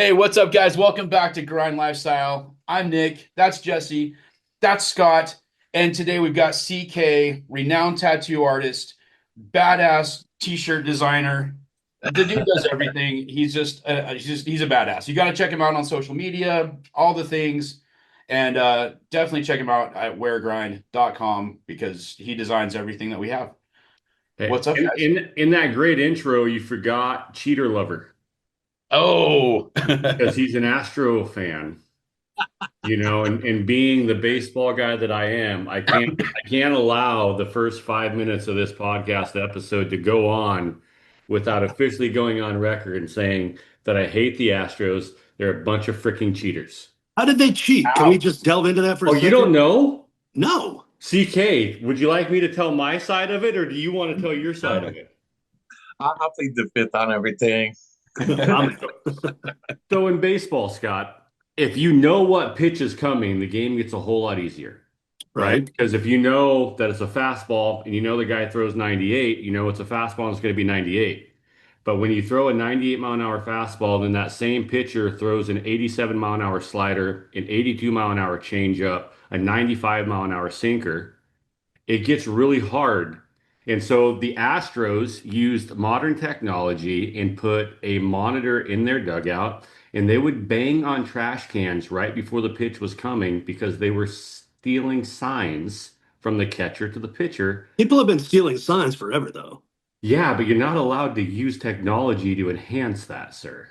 Hey, what's up, guys? Welcome back to Grind Lifestyle. I'm Nick. That's Jesse. That's Scott. And today we've got CK, renowned tattoo artist, badass t-shirt designer. The dude does everything. He's a badass. You got to check him out on social media, all the things, and definitely check him out at weargrind.com because he designs everything that we have. Hey, What's up, guys? in that great intro, you forgot Cheater Lover Oh, because he's an Astro fan, and being the baseball guy that I am, I can't allow the first 5 minutes of this podcast episode to go on without officially going on record and saying that I hate the Astros. They're a bunch of freaking cheaters. How did they cheat? Can we ouch. just delve into that for a Oh, you don't second? know? No. CK, would you like me to tell my side of it, or do you want to tell your side of it? I'll plead the fifth on everything. I'm- So in baseball, Scott, if you know what pitch is coming, the game gets a whole lot easier, right? right. Because if you know that it's a fastball and you know the guy throws 98, you know it's a fastball and it's going to be 98. But when you throw a 98 mile an hour fastball, then that same pitcher throws an 87 mile an hour slider, an 82 mile an hour changeup, a 95 mile an hour sinker, it gets really hard. And so the Astros used modern technology and put a monitor in their dugout, and they would bang on trash cans right before the pitch was coming because they were stealing signs from the catcher to the pitcher. People have been stealing signs forever, though. Yeah, but you're not allowed to use technology to enhance that, sir.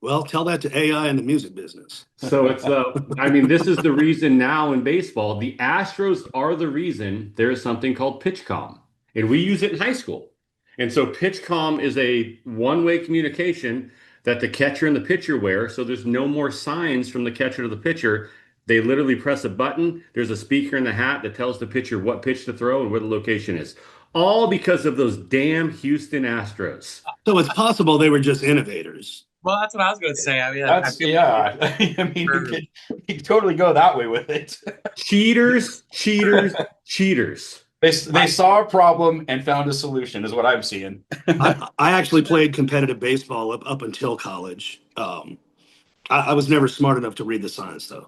Well, tell that to AI in the music business. So this is the reason now in baseball, the Astros are the reason there is something called pitch comm, and we use it in high school. And so pitch comm is a one-way communication that the catcher and the pitcher wear. So there's no more signs from the catcher to the pitcher. They literally press a button. There's a speaker in the hat that tells the pitcher what pitch to throw and where the location is. All because of those damn Houston Astros. So it's possible they were just innovators. Well, that's what I was going to say. I mean, I That's feel yeah. I mean, you could totally go that way with it. Cheaters, cheaters, cheaters. They saw a problem and found a solution, is what I'm seeing. I actually played competitive baseball up until college. I was never smart enough to read the signs, though.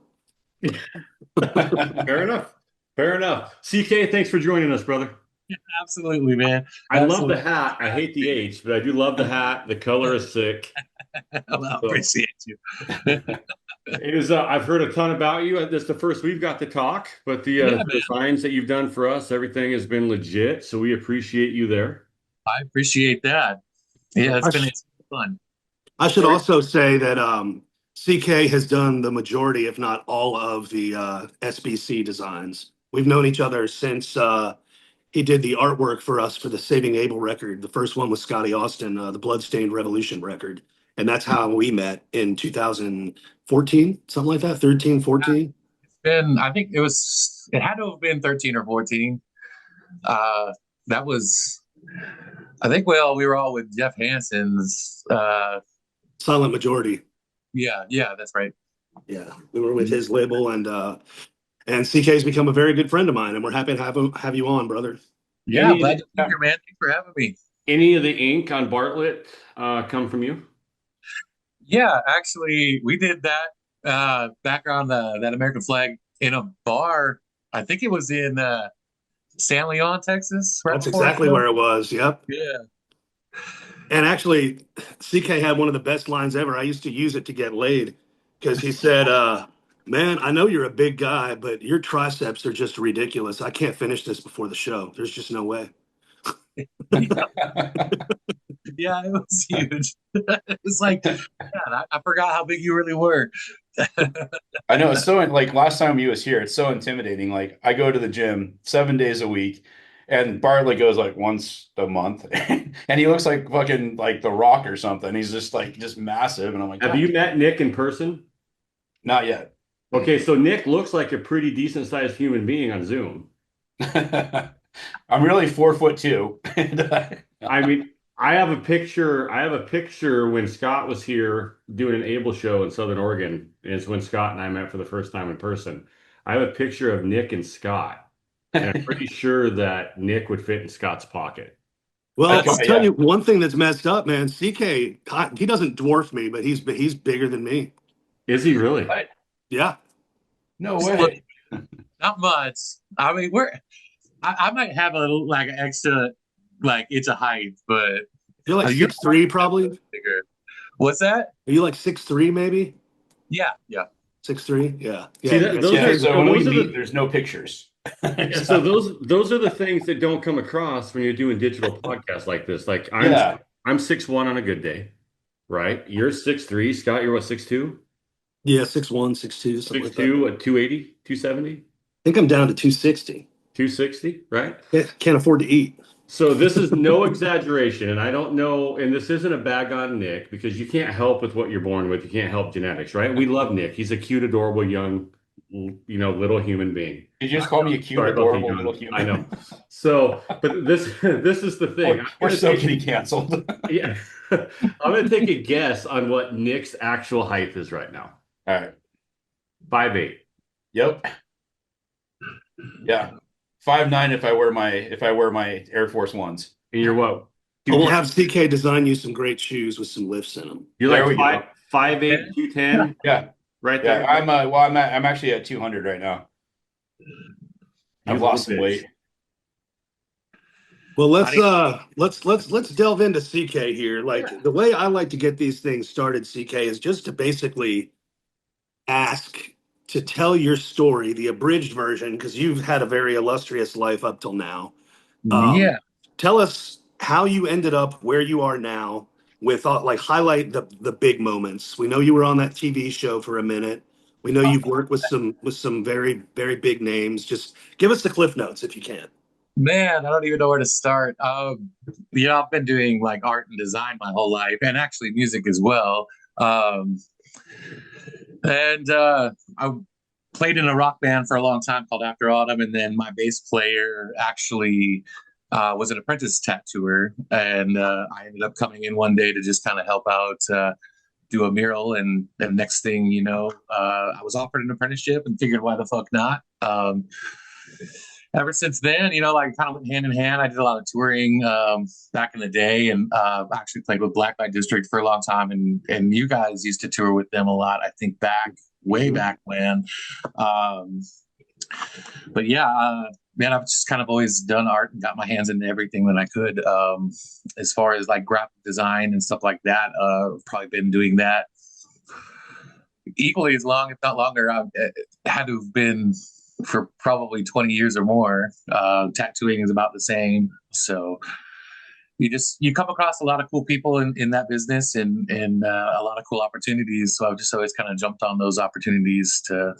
Fair enough. Fair enough. CK, thanks for joining us, brother. absolutely, man. I love Absolutely. the hat. I hate the H, but I do love the hat. The color is sick. Well, I appreciate you. I've heard a ton about you. This is the first we've got to talk, but the Yeah, man. designs that you've done for us, everything has been legit. So we appreciate you there. I appreciate that. Yeah, it's fun. I should also say that CK has done the majority, if not all, of the SBC designs. We've known each other since he did the artwork for us for the Saving Abel record. The first one was Scotty Austin, the Bloodstained Revolution record. And that's how we met in 2014, something like that, 13, 14. I think it had to have been 13 or 14. That was, I think, well, we were all with Jeff Hansen's. Silent Majority. Yeah, that's right. Yeah, we were with his label, and CK's become a very good friend of mine, and we're happy to have you on, brother. Yeah, Any, glad to be here, man. Thanks for having me. any of the ink on Bartlett come from you? Yeah, actually, we did that back on that American flag in a bar. I think it was in San Leon, Texas. Right That's before the exactly show. where it was. Yep. Yeah. And actually, CK had one of the best lines ever. I used to use it to get laid because he said, "Man, I know you're a big guy, but your triceps are just ridiculous. I can't finish this before the show. There's just no way." Yeah, it was huge. It's like, God, I forgot how big you really were. I know it's so like last time you was here, it's so intimidating. Like I go to the gym 7 days a week, and Bartlett goes like once a month, and he looks like fucking like The Rock or something. He's just massive, and I'm like, Have God, you met Nick in person? not yet. Okay, so Nick looks like a pretty decent sized human being on Zoom. I'm really 4'2", and I mean, I have a picture. I have a picture when Scott was here doing an Able show in Southern Oregon. And it's when Scott and I met for the first time in person. I have a picture of Nick and Scott, and I'm pretty sure that Nick would fit in Scott's pocket. Well, Okay, I'll tell yeah. you one thing that's messed up, man. CK, God, he doesn't dwarf me, but he's bigger than me. Is he really? What? Yeah, No Look, way. not much. I mean, I might have a little like extra like it's a height, but you're like you're 6'3", probably. Are bigger. What's that? you like 6'3", maybe Yeah, yeah. 6'3"? Yeah, See yeah, that yeah. those Yeah, are CK's so when we those are meet, the there's no pictures. yeah, so So, those are the things that don't come across when you're doing digital podcasts like this. Like yeah. I'm 6'1" on a good day, right? You're 6'3", Scott, you're what, 6'2"? Yeah, 6'1", 6'2", something like that. 6'2", at 280, 270, I think I'm down to 260. 260, right? Can't afford to eat. So this is no exaggeration, and I don't know, and this isn't a bag on Nick because you can't help with what you're born with. You can't help genetics, right? We love Nick. He's a cute, adorable, young, little human being. Did you just call me a cute, Sorry about the adorable little young. I human? know. So, but this this is the thing. We're so getting canceled. Yeah, I'm gonna take a guess on what Nick's actual height is right now. All right. 5'8". Yep. Yeah. 5'9" if I wear my Air Force Ones. And you're what? But we'll have CK design you some great shoes with some lifts in them. You're There like we go. 5'8", 210, Yeah. right Yeah. there. I'm actually at 200 right now. I've lost some weight. Well, let's delve into CK here. Like the way I like to get these things started, CK, is just to basically ask to tell your story, the abridged version, because you've had a very illustrious life up till now. Yeah. Tell us how you ended up where you are now with like highlight the big moments. We know you were on that TV show for a minute. We know you've worked with some very, very big names. Just give us the cliff notes if you can. Man, I don't even know where to start. I've been doing like art and design my whole life, and actually music as well. Um, and I played in a rock band for a long time called After Autumn, and then my bass player actually was an apprentice tattooer, and I ended up coming in one day to just kind of help out, do a mural, and next thing you know, I was offered an apprenticeship and figured why the fuck not. Ever since then, like kind of went hand in hand. I did a lot of touring back in the day, and actually played with Black Light District for a long time. And you guys used to tour with them a lot. I think way back when. Um, but yeah, man, I've just kind of always done art and got my hands into everything that I could. As far as like graphic design and stuff like that, I've probably been doing that equally as long, if not longer. I've had to have been for probably 20 years or more. Tattooing is about the same. So you come across a lot of cool people in that business, and a lot of cool opportunities. So I've just always kind of jumped on those opportunities to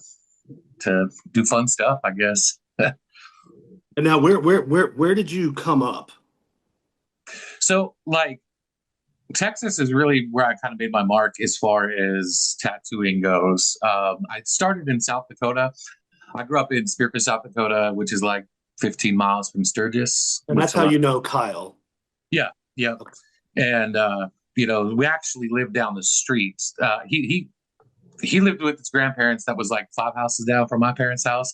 do fun stuff, I guess. And now, where did you come up? So like Texas is really where I kind of made my mark as far as tattooing goes. I started in South Dakota. I grew up in Spearfish, South Dakota, which is like 15 miles from Sturgis. And that's how you know Kyle. Yeah, yeah. And we actually lived down the street. He lived with his grandparents that was like 5 houses down from my parents' house.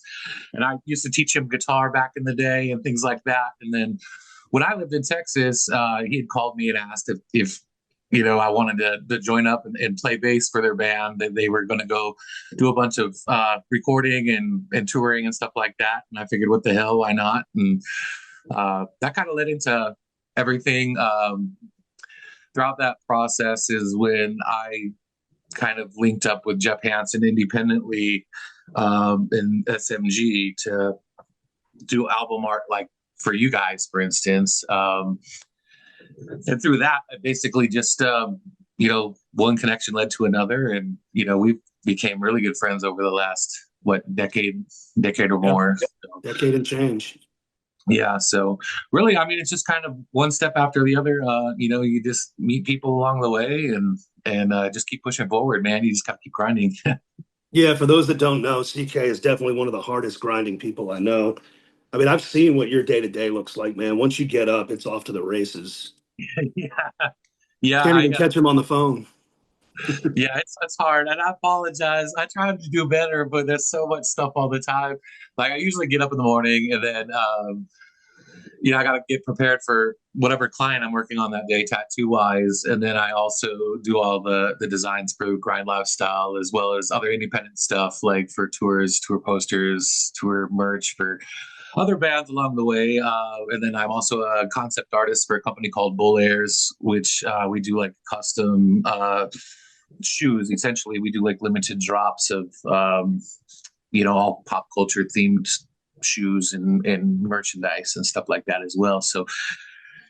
And I used to teach him guitar back in the day and things like that. And then when I lived in Texas, he had called me and asked if I wanted to join up and play bass for their band. That they were going to go do a bunch of recording and touring and stuff like that. And I figured, what the hell, why not? And that kind of led into everything. Throughout that process is when I kind of linked up with Jeff Hansen independently in SMG to do album art, like for you guys, for instance. And through that, I basically just, one connection led to another. And, we became really good friends over the last, decade or more. Decade and change. Yeah. So really, I mean, it's just kind of one step after the other. You just meet people along the way and just keep pushing forward, man. You just got to keep grinding. Yeah, for those that don't know, CK is definitely one of the hardest grinding people I know. I mean, I've seen what your day to day looks like, man. Once you get up, it's off to the races. Yeah. Yeah. Can't even catch him on the phone. Yeah, it's hard, and I apologize. I try to do better, but there's so much stuff all the time. Like I usually get up in the morning, and then I got to get prepared for whatever client I'm working on that day, tattoo wise. And then I also do all the designs for Grind Lifestyle, as well as other independent stuff like for tours, tour posters, tour merch for other bands along the way. And then I'm also a concept artist for a company called Bull Airs, which we do like custom shoes. Essentially, we do like limited drops of, all pop culture themed shoes and merchandise and stuff like that as well. So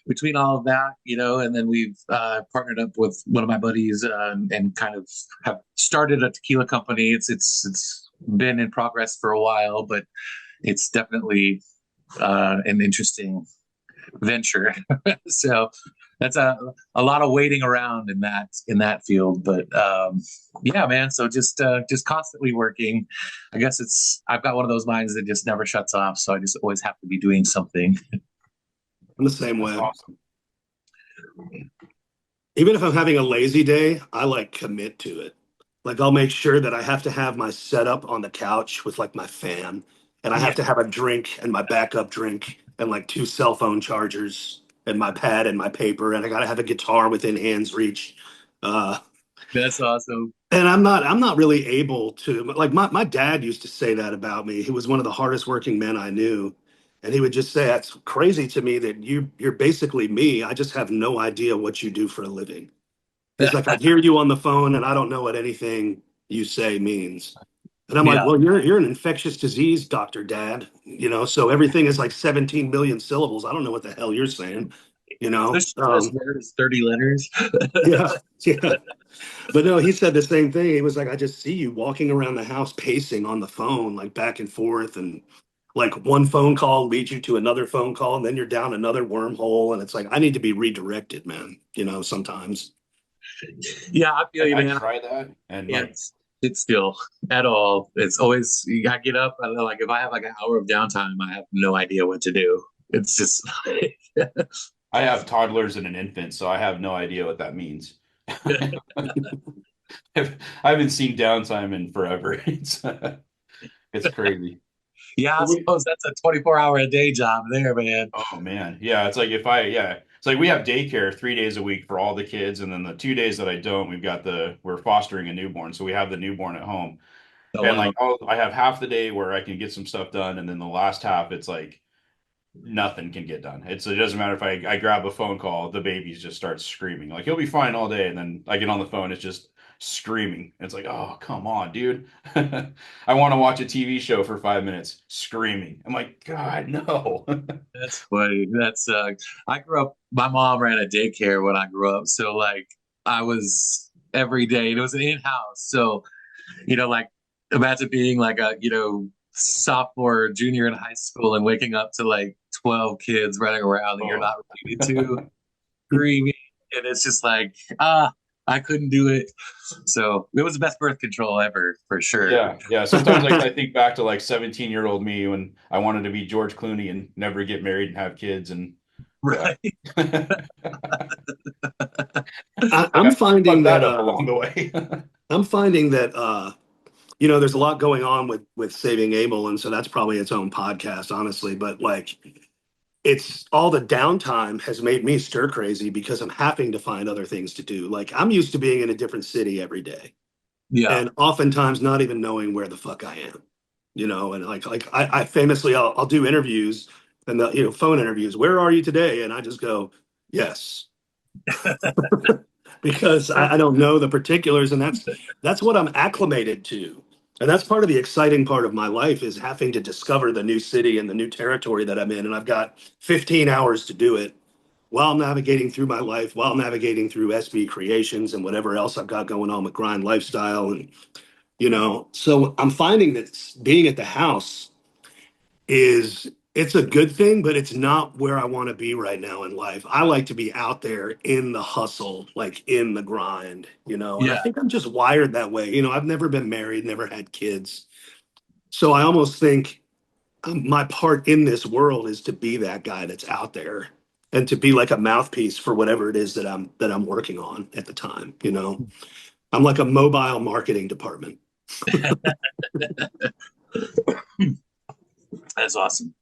between all of that, and then we've partnered up with one of my buddies and kind of have started a tequila company. It's been in progress for a while, but it's definitely an interesting venture. So that's a lot of waiting around in that field, but yeah, man. So just constantly working. I guess I've got one of those minds that just never shuts off, so I just always have to be doing something. I'm the same That's way. awesome. Even if I'm having a lazy day, I like commit to it. Like I'll make sure that I have to have my setup on the couch with like my fan, and I Yeah, have to have a drink and my backup drink and like two cell phone chargers and my pad and my paper, and I gotta have a guitar within hand's reach. Uh, that's awesome. and I'm not really able to, like my dad used to say that about me. He was one of the hardest working men I knew. And he would just say, "That's crazy to me that you're basically me. I just have no idea what you do for a living." He's like, "I hear you on the phone and I don't know what anything you say means." And I'm like, Yeah, "Well, you're an infectious disease doctor, Dad. So everything is like 17 million syllables. I don't know what the hell you're saying, you the know?" shortest word is 30 letters. Yeah, yeah. But no, he said the same thing. He was like, "I just see you walking around the house pacing on the phone, like back and forth, and like one phone call leads you to another phone call, and then you're down another wormhole. And it's like, I need to be redirected, man, sometimes." Yeah, I feel you, I man. try that and like, Can't sit still at all. It's always I get up and like if I have like an hour of downtime, I have no idea what to do. It's just I have toddlers and an infant, so I have no idea what that means. I haven't seen downtime in forever. It's crazy. yeah, I So we, suppose that's a 24-hour a day job there, man. oh man, yeah, it's like it's like we have daycare 3 days a week for all the kids, and then the 2 days that I don't, we're fostering a newborn, so we have the newborn at home, Oh and wow. like I have half the day where I can get some stuff done, and then the last half, it's like nothing can get done. It doesn't matter if I grab a phone call, the babies just start screaming. Like he'll be fine all day, and then I get on the phone, it's just screaming. It's like, oh, come on, dude. I want to watch a TV show for 5 minutes, screaming. I'm like, God, no. That's funny. That's I grew up my mom ran a daycare when I grew up. So like I was every day and it was an in-house. So, like imagine being like a, sophomore, junior in high school and waking up to like 12 kids running around that you're Oh. not related to, screaming. And it's just like, I couldn't do it. So it was the best birth control ever for sure. Yeah, yeah. Sometimes I think back to like 17-year-old me when I wanted to be George Clooney and never get married and have kids, and yeah. Right. I'm I finding fucked that that up along the way. I'm finding that there's a lot going on with Saving Abel, and so that's probably its own podcast, honestly. But like, it's all the downtime has made me stir crazy because I'm having to find other things to do. Like, I'm used to being in a different city every day, Yeah. and oftentimes not even knowing where the fuck I am. And like I famously I'll do interviews and the phone interviews. Where are you today? And I just go, yes, because I don't know the particulars, and that's what I'm acclimated to. And that's part of the exciting part of my life is having to discover the new city and the new territory that I'm in. And I've got 15 hours to do it while navigating through my life, while navigating through SB Creations and whatever else I've got going on with Grind Lifestyle. And, so I'm finding that being at the house it's a good thing, but it's not where I want to be right now in life. I like to be out there in the hustle, like in the grind, and I Yeah. think I'm just wired that way. I've never been married, never had kids. So I almost think my part in this world is to be that guy that's out there and to be like a mouthpiece for whatever it is that I'm working on at the time. I'm like a mobile marketing department. That's awesome.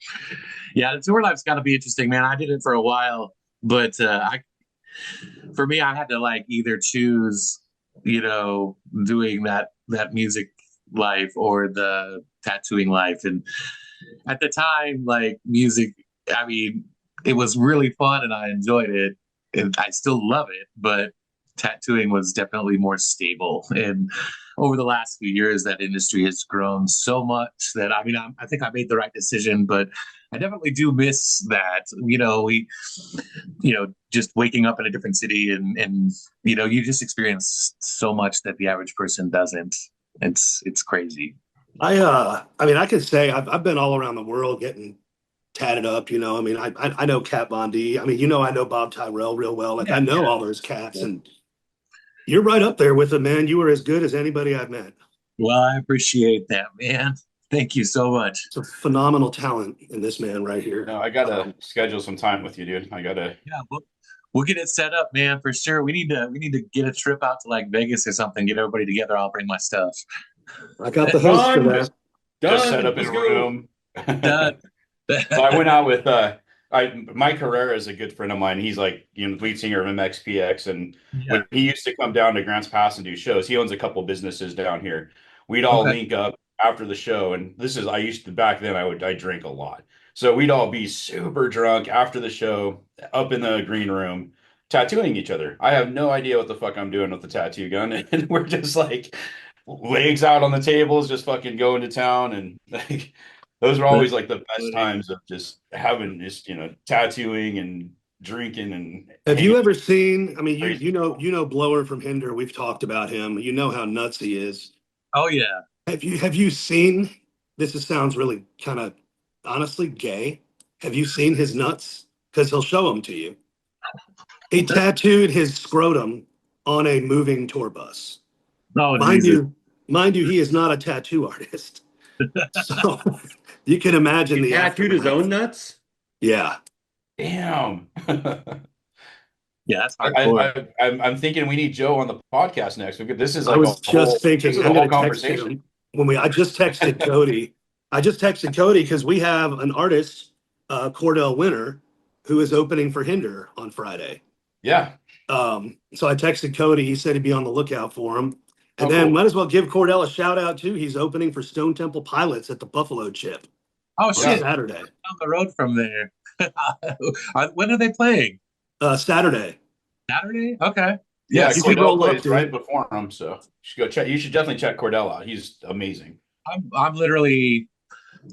Yeah, the tour life's got to be interesting, man. I did it for a while, but for me, I had to like either choose, doing that music life or the tattooing life. And at the time, like music, I mean, it was really fun and I enjoyed it, and I still love it. But tattooing was definitely more stable. And over the last few years, that industry has grown so much that I mean, I think I made the right decision, but I definitely do miss that. Just waking up in a different city and you just experience so much that the average person doesn't. It's crazy. I mean, I could say I've been all around the world getting tatted up. I mean, I know Kat Von D. I mean, I know Bob Tyrell real well. Like, Yeah, I know yeah. all those cats, and you're right up there with them, man. You were as good as anybody I've met. Well, I appreciate that, man. Thank you so much. It's a phenomenal talent in this man right here. No, I gotta schedule some time with you, dude. I gotta. Yeah, we'll get it set up, man, for sure. We need to get a trip out to like Vegas or something. Get everybody together. I'll bring my stuff. I got the host for Done. that. Just set Done. up in Let's a go. room. Done. So I went out with Mike Herrera is a good friend of mine. He's like lead singer of MXPX, and Yeah. when he used to come down to Grants Pass and do shows, he owns a couple businesses down here. We'd all Okay. link up after the show, and this is I used to back then I drink a lot, so we'd all be super drunk after the show up in the green room tattooing each other. I have no idea what the fuck I'm doing with the tattoo gun, and we're just like legs out on the tables, just fucking going to town, and like those were always like the best times of just having just tattooing and drinking and Have you hanging. ever seen? I mean, you Crazy. you know you know Blower from Hinder. We've talked about him. You know how nuts he is. Oh yeah. Have you seen? Sounds really kind of honestly gay. Have you seen his nuts? Because he'll show them to you. He tattooed his scrotum on a moving tour bus. Oh Mind Jesus. you, mind you, he is not a tattoo artist. So you can imagine He the tattooed his aftermath. own nuts? Yeah. Damn. Yeah, that's hardcore. I'm thinking we need Joe on the podcast next. This is I like was just this thinking is a I'm whole going to text conversation. him I just texted Cody. I just texted Cody because we have an artist, Cordell Winter, who is opening for Hinder on Friday. Yeah. So I texted Cody. He said he'd be on the lookout for him. And Oh, then cool. might as well give Cordell a shout out too. He's opening for Stone Temple Pilots at the Buffalo Chip Oh on shit. Saturday. Down the road from there. When are they playing? Saturday. Saturday? Okay. Yeah, You Yes. should Cordell roll up, plays right dude. before him, so you should go check. You should definitely check Cordell out. He's amazing. I'm literally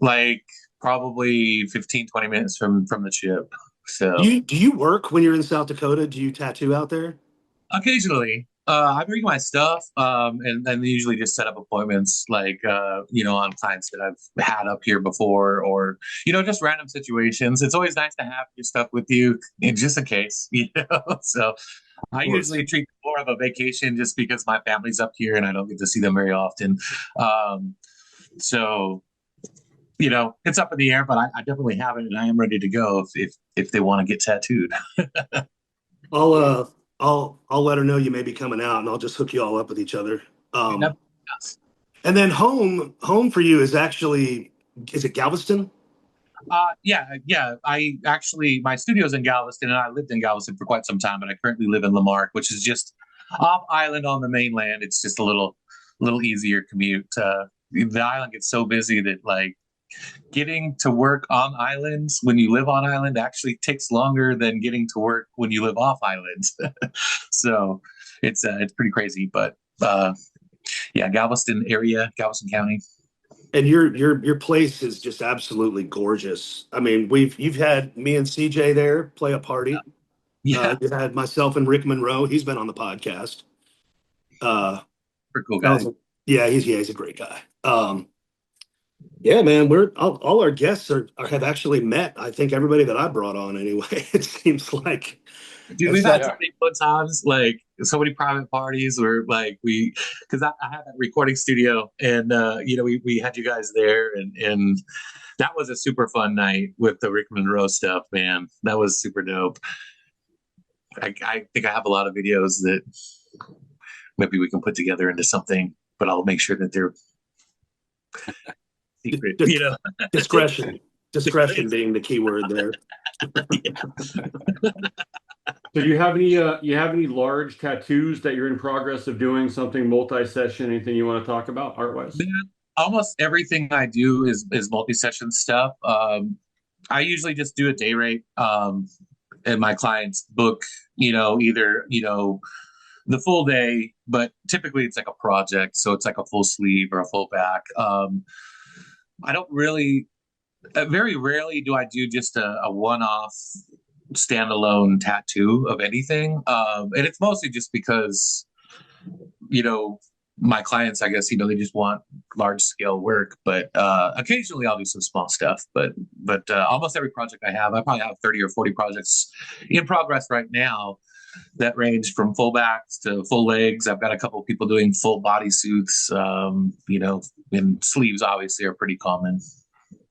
like probably 15-20 minutes from the chip. So Do you work when you're in South Dakota? Do you tattoo out there? occasionally, I bring my stuff, and usually just set up appointments, like on clients that I've had up here before, or just random situations. It's always nice to have your stuff with you, just in case, So I Of course. usually treat it more of a vacation, just because my family's up here and I don't get to see them very often. So it's up in the air, but I definitely have it, and I am ready to go if they want to get tattooed. I'll let her know you may be coming out, and I'll just hook you all up with each other. Yep. And then home for you is it Galveston? Yeah. My studio's in Galveston, and I lived in Galveston for quite some time, but I currently live in Lamarck, which is just off island on the mainland. It's just a little easier commute. The island gets so busy that like getting to work on islands when you live on island actually takes longer than getting to work when you live off island. So it's pretty crazy, but yeah, Galveston area, Galveston County. And your place is just absolutely gorgeous. I mean, you've had me and CJ there play a party. Yeah, You had myself and Rick Monroe. He's been on the podcast. super cool That guy. was he's a great guy. Yeah, man, we're all our guests have actually met. I think everybody that I brought on anyway. It seems like Dude, it's we've had that. so many fun times, like so many private parties where like because I had that recording studio, and we had you guys there, and that was a super fun night with the Rick Monroe stuff, man. That was super dope. I think I have a lot of videos that maybe we can put together into something, but I'll make sure that they're secret. Discretion. Discretion being the key word there. So you have any large tattoos that you're in progress of doing, something multi-session, anything you want to talk about art-wise? Man, almost everything I do is multi-session stuff. I usually just do a day rate, and my clients book, either the full day, but typically it's like a project, so it's like a full sleeve or a full back. I don't really, very rarely do I do just a one-off standalone tattoo of anything, and it's mostly just because you know my clients, I guess, they just want large scale work, but occasionally I'll do some small stuff. But almost every project I probably have 30 or 40 projects in progress right now that range from full backs to full legs. I've got a couple of people doing full body suits, and sleeves obviously are pretty common.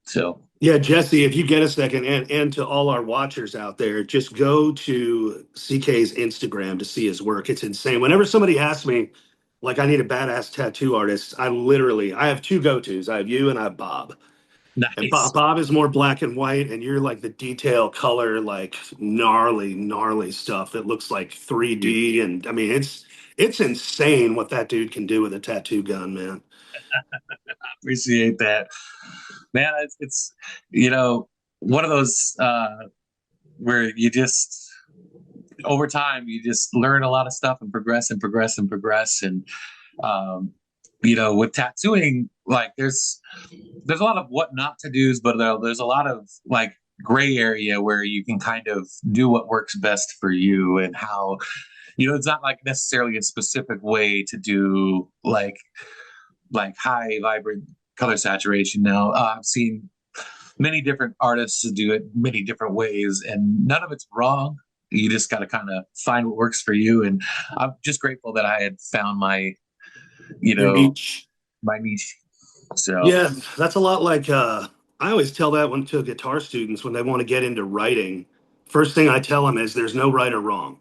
So Yeah, Jesse, if you get a second, and to all our watchers out there, just go to CK's Instagram to see his work. It's insane. Whenever somebody asks me, like, I need a badass tattoo artist, I have two go-tos. I have you and I have Bob. And nice. Bob is more black and white, and you're like the detail color, like gnarly stuff that looks like 3D. And I mean, it's insane what that dude can do with a tattoo gun, man. Appreciate that, man. It's one of those where you just over time you just learn a lot of stuff and progress and progress and progress. And with tattooing, like there's a lot of what not to do's, but there's a lot of like gray area where you can kind of do what works best for you, and how it's not like necessarily a specific way to do like high vibrant color saturation. Now I've seen many different artists do it many different ways, and none of it's wrong. You just got to kind of find what works for you. And I'm just grateful that I had found my Your niche. my niche. So Yeah, that's a lot like I always tell that one to guitar students when they want to get into writing. First thing I tell them is there's no right or wrong.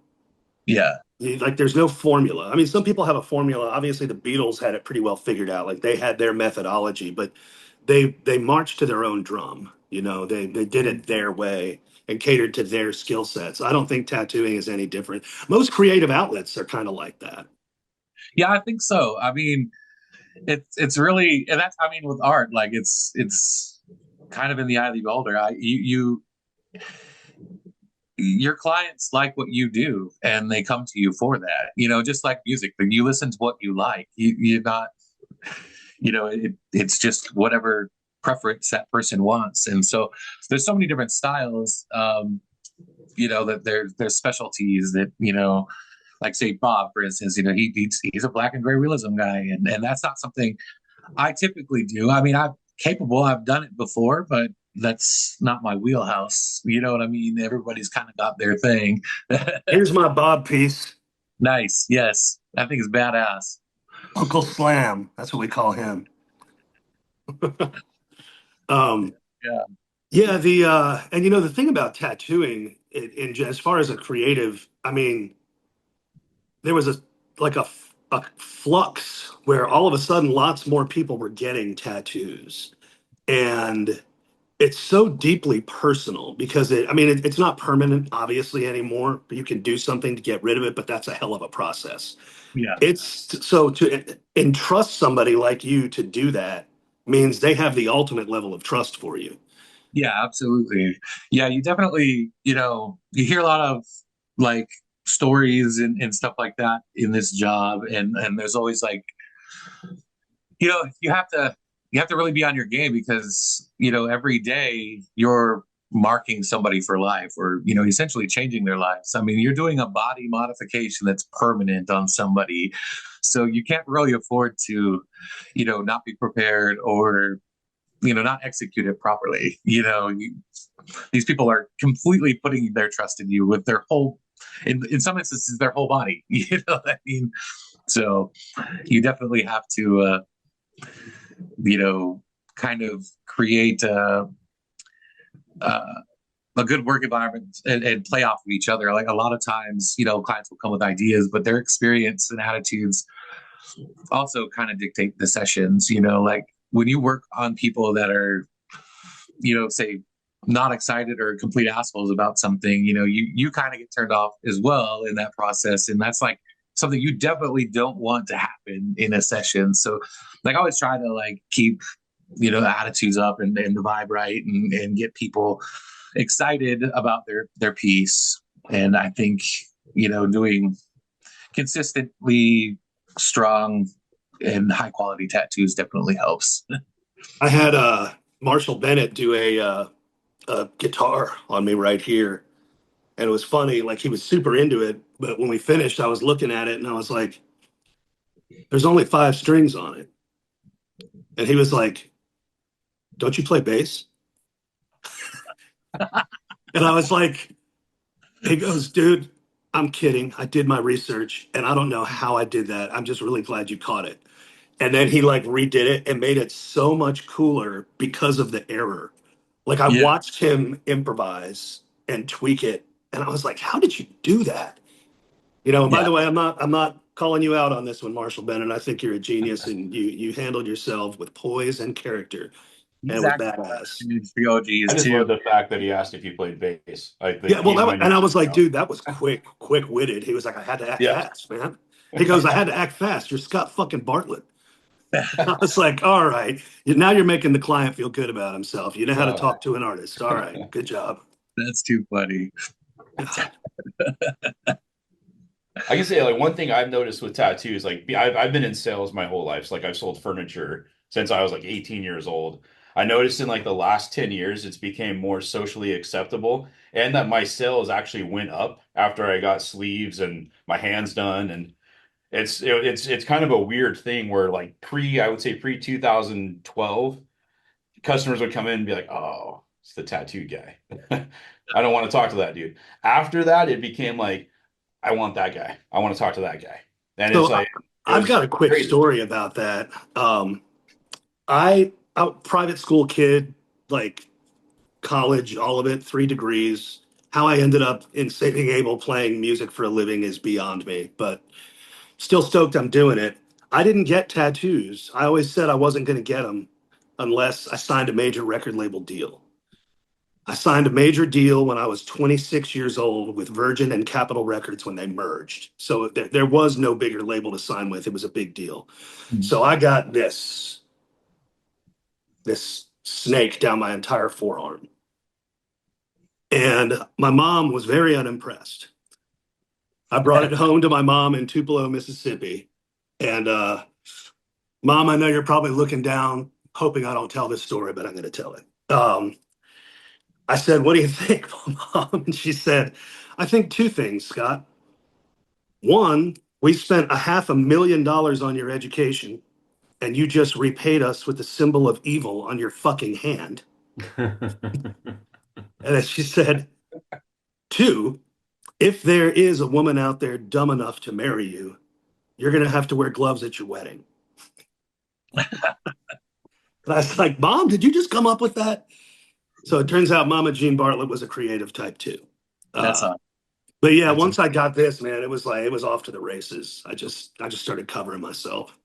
yeah, Like there's no formula. I mean, some people have a formula. Obviously, the Beatles had it pretty well figured out. Like they had their methodology, but they marched to their own drum. They did it their way and catered to their skill sets. I don't think tattooing is any different. Most creative outlets are kind of like that. yeah, I think so. I mean, it's really, and that's, I mean, with art, like it's kind of in the eye of the beholder. Your clients like what you do, and they come to you for that. Just like music, but you listen to what you like. You're not, it's just whatever preference that person wants. And so there's so many different styles. That there's specialties that like say Bob, for instance. He's a black and gray realism guy, and that's not something I typically do. I mean, I've done it before, but that's not my wheelhouse. You know what I mean? Everybody's kind of got their thing. Here's my Bob piece. Nice. Yes. I think it's badass. Uncle Slam. That's what we call him. um, Yeah. yeah, and the thing about tattooing as far as a creative, I mean, there was a flux where all of a sudden lots more people were getting tattoos. And it's so deeply personal because it's not permanent, obviously, anymore. But you can do something to get rid of it, but that's a hell of a process. Yeah. It's so to entrust somebody like you to do that means they have the ultimate level of trust for you. Yeah, absolutely. Yeah, you definitely, you hear a lot of like stories and stuff like that in this job. And there's always like, you have to really be on your game because, every day you're marking somebody for life, or, essentially changing their lives. I mean, you're doing a body modification that's permanent on somebody. So you can't really afford to, not be prepared, or not execute it properly. These people are completely putting their trust in you with their whole, in some instances, their whole body. You know what I mean? So you definitely have to, kind of create a good work environment, and play off of each other. Like a lot of times, clients will come with ideas, but their experience and attitudes also kind of dictate the sessions. Like when you work on people that are say not excited or complete assholes about something, you kind of get turned off as well in that process. And that's like something you definitely don't want to happen in a session. So like I always try to like keep, the attitudes up and the vibe right and get people excited about their piece. And I think, doing consistently strong and high quality tattoos definitely helps. I had Marshall Bennett do a guitar on me right here, and it was funny. Like he was super into it, but when we finished, I was looking at it and I was like, "There's only 5 strings on it," and he was like, "Don't you play bass?" And I was like, "He goes, dude, I'm kidding. I did my research, and I don't know how I did that. I'm just really glad you caught it." And then he like redid it and made it so much cooler because of the error. Like I Yeah. watched him improvise and tweak it, and I was like, "How did you do that?" And by Yeah. the way, I'm not calling you out on this one, Marshall Bennett. I think you're a genius, and you handled yourself with poise and character, and He's it was actually badass. the I OGs just too. love the fact that he asked if you played bass. I Yeah, think well, he might and need I to, was like, dude, that was quick witted. He was like, I had to act Yeah. fast, man. He goes, I had to act fast. You're Scott fucking Bartlett. I was like, all right, now you're making the client feel good about himself. You know how to Uh, talk to an artist. All right, good job. That's too funny. I can say like one thing I've noticed with tattoos, like I've been in sales my whole life. So like I've sold furniture since I was like 18 years old. I noticed in like the last 10 years, it's became more socially acceptable and that my sales actually went up after I got sleeves and my hands done. And it's kind of a weird thing where like I would say pre 2012, customers would come in and be like, "Oh, it's the tattoo guy." I don't want to talk to that dude. After that, it became like, I want that guy. I want to talk to that guy. And it's So like it I've got was a quick crazy. story about that. I private school kid, like college, all of it, 3 degrees. How I ended up in being able playing music for a living is beyond me, but still stoked I'm doing it. I didn't get tattoos. I always said I wasn't going to get them unless I signed a major record label deal. I signed a major deal when I was 26 years old with Virgin and Capitol Records when they merged. So there was no bigger label to sign with. It was a big deal. So I got this snake down my entire forearm. And my mom was very unimpressed. I brought it home to my mom in Tupelo, Mississippi. And Mom, I know you're probably looking down, hoping I don't tell this story, but I'm going to tell it. I said, "What do you think, Mom?" And she said, "I think 2 things, Scott. One, we spent $500,000 on your education, and you just repaid us with the symbol of evil on your fucking hand." And then she said, "Two, if there is a woman out there dumb enough to marry you, you're going to have to wear gloves at your wedding." And I was like, "Mom, did you just come up with that?" So it turns out Mama Jean Bartlett was a creative type too. That's Uh, but yeah, that's once I got this, man, it was like it was off to the races. I just started covering myself.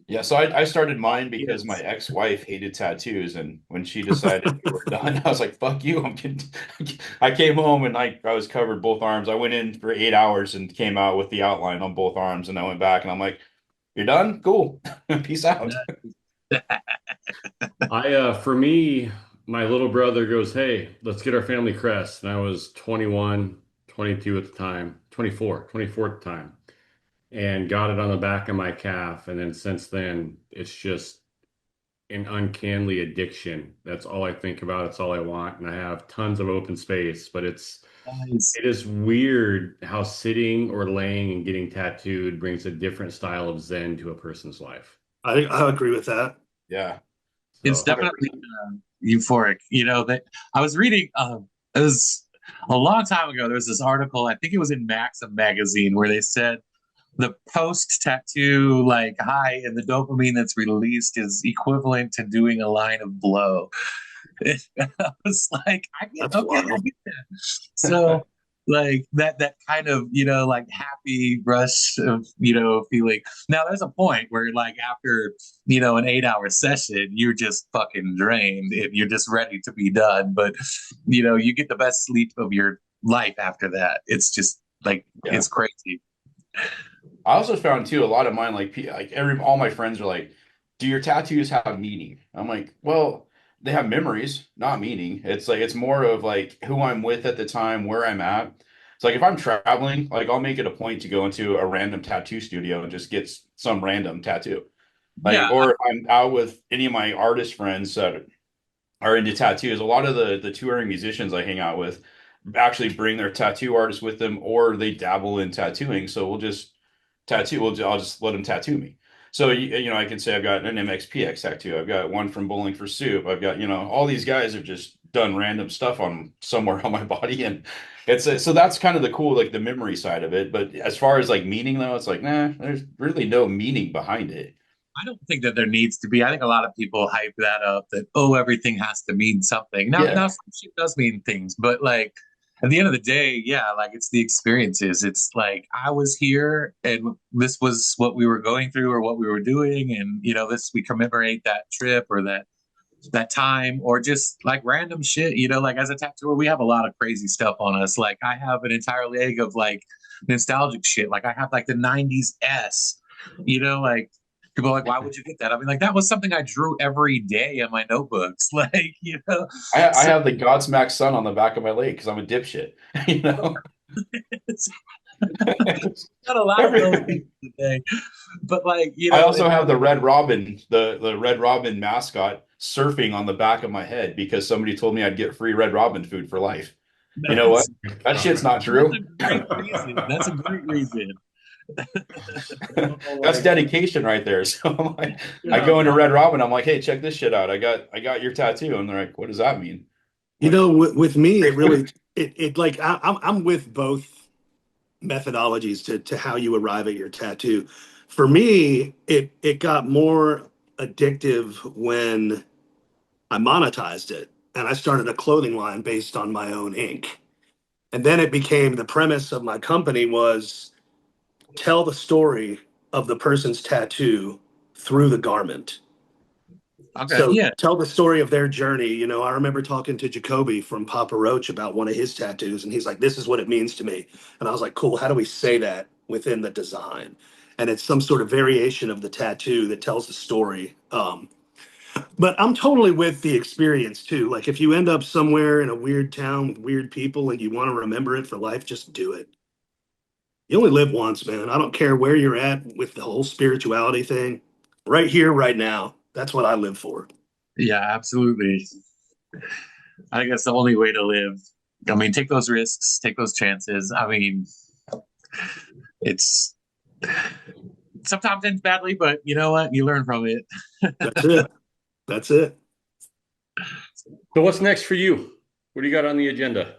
Yeah, so I started mine because my ex-wife hated tattoos, and when she decided we were done, I was like, "Fuck you!" I came home and I was covered both arms. I went in for 8 hours and came out with the outline on both arms, and I went back and I'm like, "You're done? Cool. Peace out." For me, my little brother goes, "Hey, let's get our family crest." And I was 21, 22 at the time, 24 at the time, and got it on the back of my calf. And then since then, it's just an uncannily addiction. That's all I think about. It's all I want. And I have tons of open space, but nice. it is weird how sitting or laying and getting tattooed brings a different style of zen to a person's life. I agree with that. Yeah, It's So, 100%. definitely euphoric. That I was reading. It was a long time ago. There was this article. I think it was in Maxim magazine where they said the post tattoo like high and the dopamine that's released is equivalent to doing a line of blow. I was like, I get That's okay, I wild. get that. So like that kind of, like happy rush of, feeling. Now there's a point where like after, an 8 hour session, you're just fucking drained and you're just ready to be done. But, you get the best sleep of your life after that. It's just like, Yeah. it's crazy. I also found too a lot of mine like every all my friends are like, "Do your tattoos have meaning?" I'm like, "Well, they have memories, not meaning. It's like it's more of like who I'm with at the time, where I'm at. It's like if I'm traveling, like I'll make it a point to go into a random tattoo studio and just get some random tattoo. Like, Yeah. or if I'm out with any of my artist friends that are into tattoos. A lot of the touring musicians I hang out with actually bring their tattoo artists with them, or they dabble in tattooing. So we'll just tattoo. I'll just let them tattoo me. So I can say I've got an MXPX tattoo. I've got one from Bowling for Soup. I've got all these guys have just done random stuff on somewhere on my body, and so that's kind of the cool like the memory side of it. But as far as like meaning though, it's like nah, there's really no meaning behind it. I don't think that there needs to be. I think a lot of people hype that up that, oh, everything has to mean something. Now Yeah, some shit does mean things, but like at the end of the day, yeah, like it's the experiences. It's like I was here and this was what we were going through or what we were doing, and this we commemorate that trip or that time or just like random shit. Like as a tattooer, we have a lot of crazy stuff on us. Like I have an entire leg of like nostalgic shit. Like I have like the '90s S. Like people are like, why would you get that? I mean, like that was something I drew every day in my notebooks. Like, I so have the Godsmack sun on the back of my leg because I'm a dipshit. You know, it's not a lot of those Every, people today. But like, I also have the Red Robin, the Red Robin mascot surfing on the back of my head because somebody told me I'd get free Red Robin food for life. You know what? that's That shit's not that's a true. great reason. That's a great reason. Oh That's my dedication right there. So I'm like, I God. go into Red Robin. I'm like, hey, check this shit out. I got your tattoo, and they're like, what does that mean? I'm like, With me, free it really food. it like I'm with both methodologies to how you arrive at your tattoo. For me, it got more addictive when I monetized it and I started a clothing line based on my own ink. And then it became the premise of my company was tell the story of the person's tattoo through the garment. Okay, So yeah. tell the story of their journey. I remember talking to Jacoby from Papa Roach about one of his tattoos, and he's like, "This is what it means to me." And I was like, "Cool. How do we say that within the design?" And it's some sort of variation of the tattoo that tells the story. But I'm totally with the experience too. Like if you end up somewhere in a weird town with weird people and you want to remember it for life, just do it. You only live once, man. I don't care where you're at with the whole spirituality thing. Right here, right now. That's what I live for. Yeah, absolutely. I think that's the only way to live. I mean, take those risks, take those chances. I mean, it's sometimes ends badly, but you know what? You learn from it. That's it. That's it. So what's next for you? What do you got on the agenda?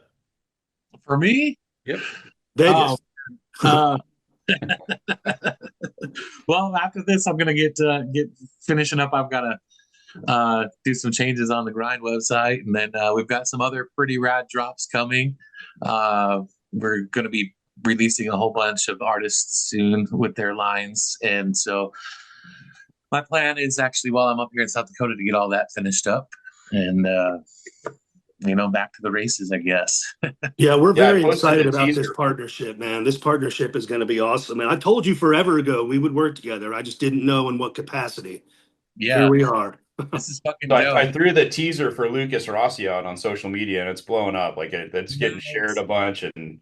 For me, Yep. oh, Vegas. uh, well, after this, I'm gonna get finishing up. I've got to do some changes on the grind website, and then we've got some other pretty rad drops coming. We're gonna be releasing a whole bunch of artists soon with their lines, and so my plan is actually while I'm up here in South Dakota to get all that finished up, and back to the races, I guess. Yeah, we're Yeah, I very posted excited a about this teaser. partnership, man. This partnership is going to be awesome. And I told you forever ago we would work together. I just didn't know in what capacity. Here Yeah, we are. this is fucking So I dope. threw the teaser for Lucas Rossi out on social media, and it's blowing up. Like it's getting shared Nice. a bunch, and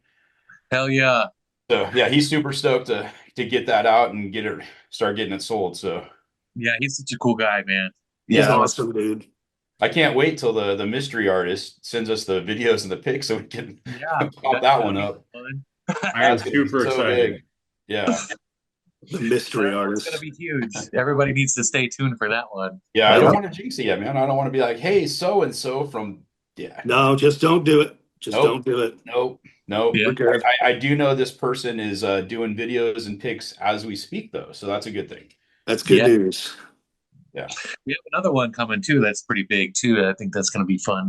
Hell yeah. so yeah, he's super stoked to get that out and start getting it sold. So Yeah, he's such a cool guy, man. He's He's yeah, always awesome, dude. I can't wait till the mystery artist sends us the videos and the pics so we can yeah, pop that's that gonna one be up. fun. I am That's gonna be super so excited. big. Yeah. The mystery That one's gonna artist. be huge. Everybody needs to stay tuned for that one. Yeah, I don't Yep. want to jinx it yet, man. I don't want to be like, hey, so and so from yeah, no. No, just don't do it. Just Nope. don't do it. Nope. Nope. Yeah. We're good. I do know this person is doing videos and pics as we speak though, so that's a good thing. That's good Yeah. news. Yeah. We have another one coming too. That's pretty big too. I think that's gonna be fun.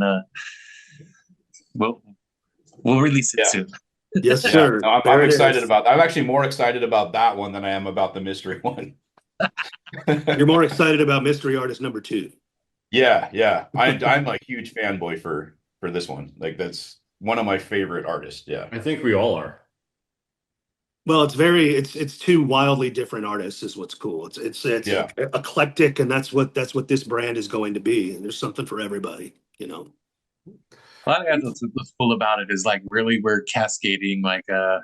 We'll we'll release it Yeah. soon. Yes, Yeah, sir. no, I'm There it excited is. about that. I'm actually more excited about that one than I am about the mystery one. You're more excited about mystery artist number two. Yeah, yeah. I'm a huge fanboy for this one. Like that's one of my favorite artists. Yeah. I think we all are. Well, it's two wildly different artists is what's cool. It's Yeah. eclectic, and that's what this brand is going to be. And there's something for everybody, you know. Well, I think what's cool about it is like really we're cascading like a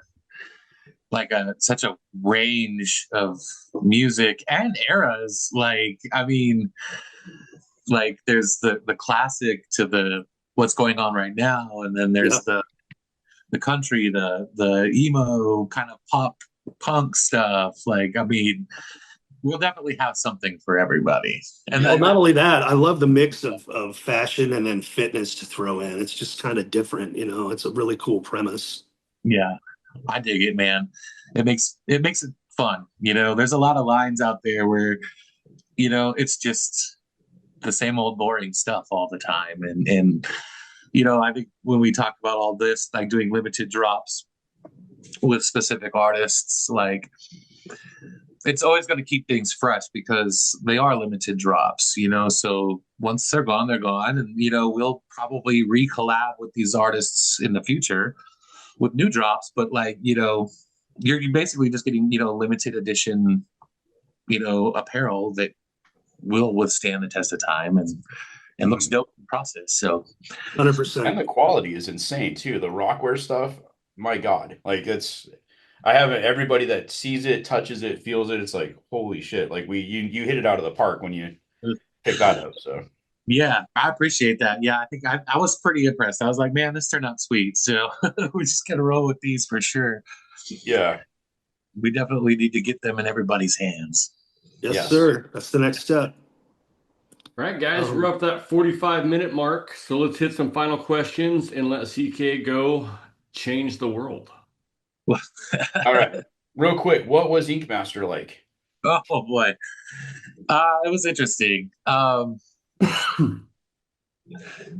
such a range of music and eras. Like I mean, like there's the classic to the what's going on right now, and then Yeah, there's the country, the emo kind of pop punk stuff. Like I mean, we'll definitely have something for everybody. And well, Yeah. not only that, I love the mix of fashion and then fitness to throw in. It's just kind of different, you know. It's a really cool premise. yeah, I dig it, man. It makes it fun. You know, there's a lot of lines out there where it's just the same old boring stuff all the time. And I think when we talk about all this, like doing limited drops with specific artists, like it's always going to keep things fresh because they are limited drops. So once they're gone, they're gone. And, we'll probably re-collab with these artists in the future with new drops. But like, you're basically just getting, limited edition, apparel that will withstand the test of time and looks dope in the process. So, 100%. And the quality is insane too. The Rockware stuff, my God. Like it's I have everybody that sees it, touches it, feels it, it's like, holy shit. Like you hit it out of the park when you pick that up. So yeah, I appreciate that. Yeah, I think I was pretty impressed. I was like, man, this turned out sweet. So we're just going to roll with these for sure. yeah. We definitely need to get them in everybody's hands. Yes, Yes. sir. That's the next step. All right, guys, we're Um, up that 45-minute mark. So let's hit some final questions and let CK go change the world. All right. Real quick, what was Ink Master like? Oh boy. It was interesting.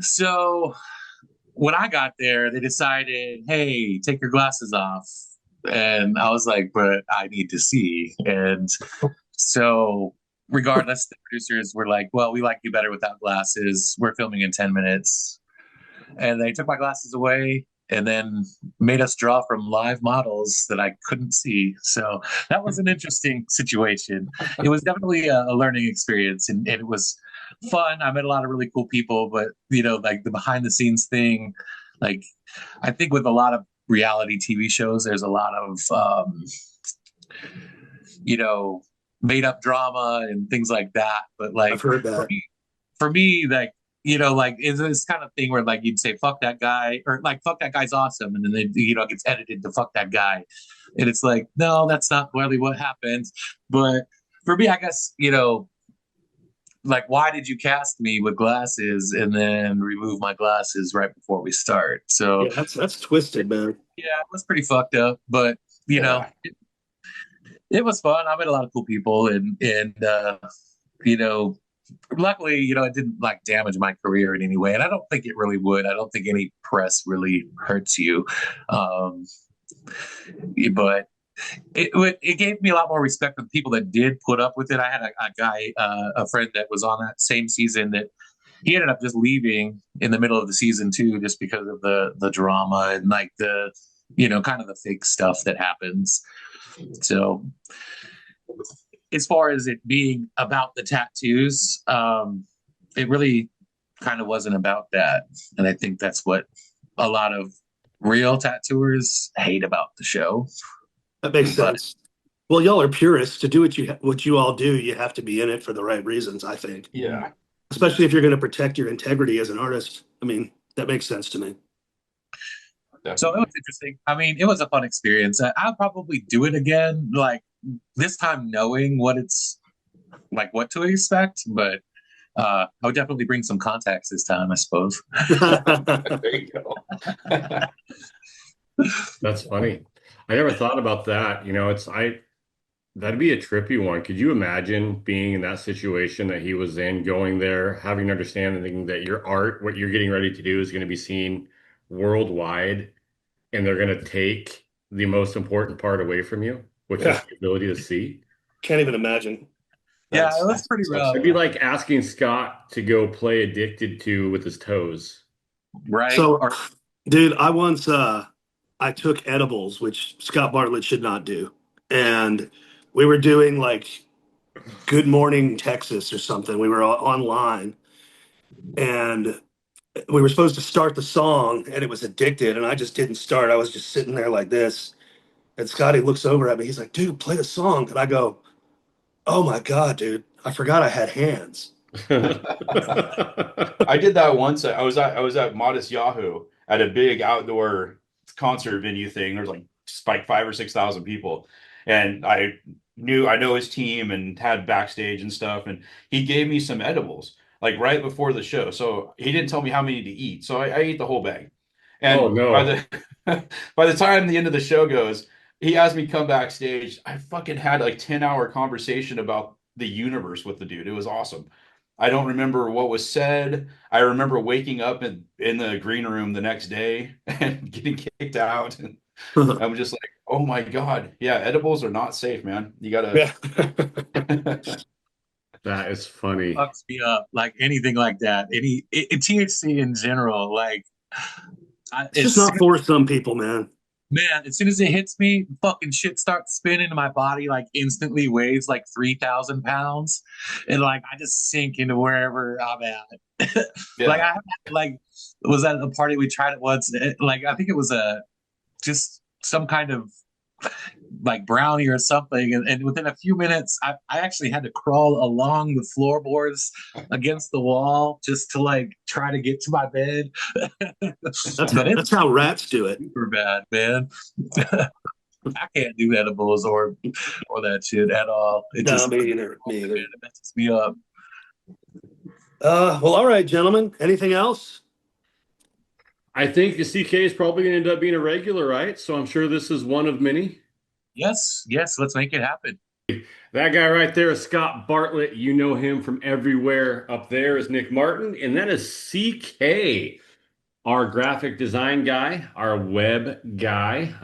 So when I got there, they decided, hey, take your glasses off. And I was like, but I need to see. And so, regardless, the producers were like, well, we like you better without glasses. We're filming in 10 minutes. And they took my glasses away and then made us draw from live models that I couldn't see. So that was an interesting situation. It was definitely a learning experience, and it was fun. I met a lot of really cool people, but like the behind the scenes thing, like I think with a lot of reality TV shows, there's a lot of you know made up drama and things like that. But I've like heard for that. me, like like it's this kind of thing where like you'd say fuck that guy or like fuck that guy's awesome, and then it gets edited to fuck that guy, and it's like no, that's not really what happened. But for me, I guess like why did you cast me with glasses and then remove my glasses right before we start? So Yeah, that's twisted, man. yeah, it was pretty fucked up, but Yeah. it was fun. I met a lot of cool people, and you know, luckily, it didn't like damage my career in any way, and I don't think it really would. I don't think any press really hurts you, um, but it gave me a lot more respect for the people that did put up with it. I had a guy, a friend that was on that same season that he ended up just leaving in the middle of the season too, just because of the drama and like the kind of the fake stuff that happens. So as far as it being about the tattoos, it really kind of wasn't about that. And I think that's what a lot of real tattooers hate about the show. That makes But sense. Well, y'all are purists. To do what you all do, you have to be in it for the right reasons, I think. Yeah. Especially if you're going to protect your integrity as an artist. I mean, that makes sense to me. so it Definitely. was interesting. I mean, it was a fun experience. I'll probably do it again, like this time knowing what it's like, what to expect. But I would definitely bring some contacts this time, I suppose. There you go. That's funny. I never thought about that. That'd be a trippy one. Could you imagine being in that situation that he was in, going there, having an understanding that your art, what you're getting ready to do, is going to be seen worldwide, and they're going to take the most important part away from you, which is Yeah. the ability to see. Can't even imagine. Yeah, it was pretty rough. It'd be like asking Scott to go play Addicted to with his toes. Right? So, Or dude, I once I took edibles, which Scott Bartlett should not do, and we were doing like Good Morning Texas or something. We were online, and we were supposed to start the song, and it was Addicted, and I just didn't start. I was just sitting there like this, and Scotty looks over at me. He's like, "Dude, play the song," and I go, "Oh my god, dude, I forgot I had hands." I did that once. I was at Modest Yahoo at a big outdoor concert venue thing. There's like 5 or 6 thousand people, and I know his team and had backstage and stuff. And he gave me some edibles like right before the show. So he didn't tell me how many to eat. So I ate the whole bag. Oh And by no. the by the time the end of the show goes, he asked me to come backstage. I fucking had like 10-hour conversation about the universe with the dude. It was awesome. I don't remember what was said. I remember waking up in the green room the next day and getting kicked out. And I'm just like, oh my God. Yeah, edibles are not safe, man. You gotta Yeah. That is funny. fucks me up, like anything like that. THC in general, like It's just not for some people, man. man, as soon as it hits me, fucking shit starts spinning in my body, like instantly weighs like 3,000 pounds. And like I just sink into wherever I'm at. Like yeah. I like was at a party we tried it once. Like I think it was just some kind of like brownie or something. And within a few minutes, I actually had to crawl along the floorboards against the wall just to like try to get to my bed. But it's That's how rats do it. super bad, man. I can't do edibles or that shit at all. It No, just me either. Me man, either. it messes me up. Well, all right, gentlemen. Anything else? I think the CK is probably going to end up being a regular, right? So I'm sure this is one of many. Yes, yes, let's make it happen. That guy right there is Scott Bartlett. You know him from everywhere. Up there is Nick Martin, and that is CK, our graphic design guy, our web guy.